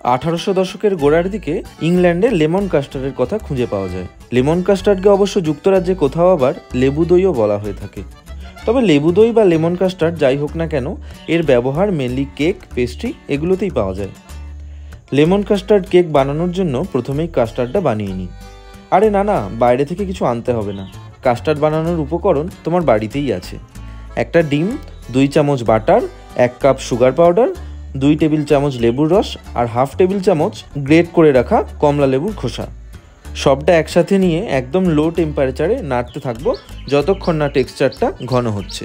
1800 দশকের গোড়ার দিকে ইংল্যান্ডে লেমন কাস্টার্ডের কথা খুঁজে পাওয়া যায়। লেমন কাস্টার্ডকে অবশ্য যুক্তরাজ্যে কোথাও আবার লেবু দইও বলা হয়ে থাকে। তবে লেবু দই বা লেমন কাস্টার্ড যাই হোক না কেন, এর ব্যবহার মেনলি কেক, পেস্ট্রি এগুলোতেই পাওয়া যায়। লেমন কাস্টার্ড কেক বানানোর জন্য প্রথমেই কাস্টার্ডটা বানিয়ে নিই। আরে না, বাইরে থেকে কিছু আনতে হবে না, কাস্টার্ড বানানোর উপকরণ তোমার বাড়িতেই আছে। একটা ডিম, 2 চামচ butter, 1 cup sugar powder, 2 table চামচ লেবুর রস আর হাফ টেবিল চামচ গ্রেট করে রাখা কমলা লেবুর খোসা। সবটা একসাথে নিয়ে একদম লো টেম্পারেচারে নাড়তে থাকবো যতক্ষণ না টেক্সচারটা ঘন হচ্ছে।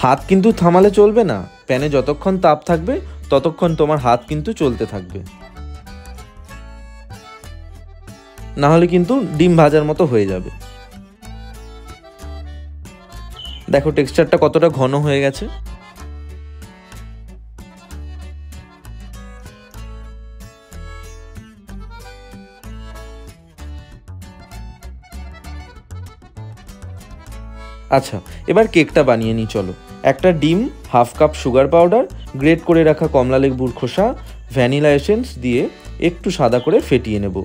হাত কিন্তু থামালে চলবে না, প্যানে যতক্ষণ তাপ থাকবে ততক্ষণ তোমার হাত কিন্তু চলতে থাকবে, না হলে কিন্তু ডিম ভাজার মতো হয়ে যাবে। দেখো টেক্সচারটা কতটা ঘন হয়ে গেছে। আচ্ছা, এবার কেকটা বানিয়ে নিই চলো। একটা ডিম, half cup sugar powder, great করে রাখা কমলা লেবুর খোসা, ভ্যানিলা এসেন্স দিয়ে একটু সাদা করে ফেটিয়ে নেব।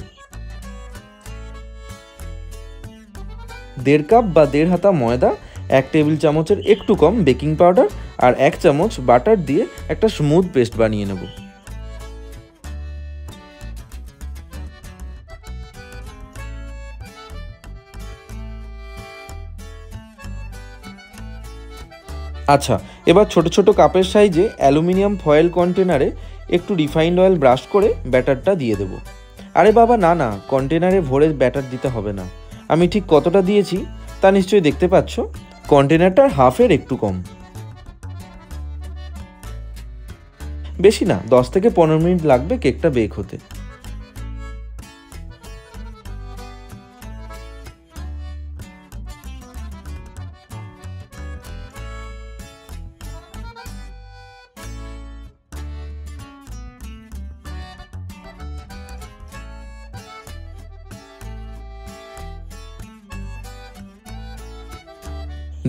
1.5 কাপ বা 1.5 হাতা ময়দা, 1 টেবিল চামচের একটু কম বেকিং পাউডার আর 1 চামচ বাটার দিয়ে একটা স্মুথ পেস্ট বানিয়ে নেব। আচ্ছা, এবার ছোট ছোট কাপের সাইজে অ্যালুমিনিয়াম ফয়েল কন্টেনারে একটু রিফাইন্ড অয়েল ব্রাশ করে ব্যাটারটা দিয়ে দেবো। আরে বাবা না, কন্টেনারে ভরে ব্যাটার দিতে হবে না। আমি ঠিক কতটা দিয়েছি তা নিশ্চয়ই দেখতে পাচ্ছ, কন্টেনারটার হাফের একটু কম। বেশি না, 10 থেকে 15 মিনিট লাগবে কেকটা বেক হতে।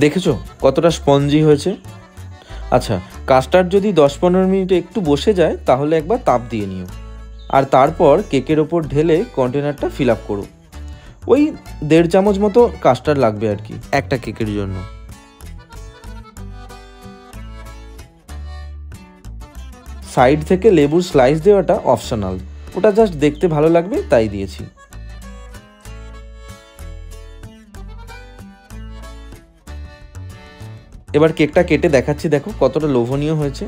দেখেছো কতটা স্পঞ্জি হয়েছে? আচ্ছা, কাস্টার্ড যদি 10-15 মিনিট একটু বসে যায় তাহলে একবার তাপ দিয়ে নিও, আর তারপর কেকের ওপর ঢেলে কন্টেনারটা ফিল আপ করো। ওই 1.5 চামচ মতো কাস্টার্ড লাগবে আর কি একটা কেকের জন্য। সাইড থেকে লেবুর স্লাইস দেওয়াটা অপশনাল, ওটা জাস্ট দেখতে ভালো লাগবে তাই দিয়েছি। এবার কেকটা কেটে দেখাচ্ছি, দেখো কতটা লোভনীয় হয়েছে।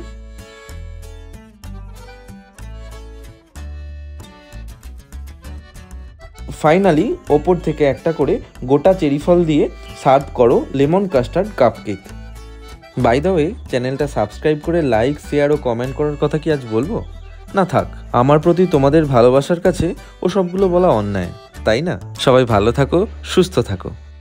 ফাইনালি ওপর থেকে একটা করে গোটা চেরি ফল দিয়ে সার্ভ করো lemon custard cup cake. By the way, চ্যানেলটা সাবস্ক্রাইব করে লাইক, শেয়ার ও কমেন্ট করার কথা কি আজ বলবো? না থাক, আমার প্রতি তোমাদের ভালোবাসার কাছে ও সবগুলো বলা অন্যায়, তাই না? সবাই ভালো থাকো, সুস্থ থাকো।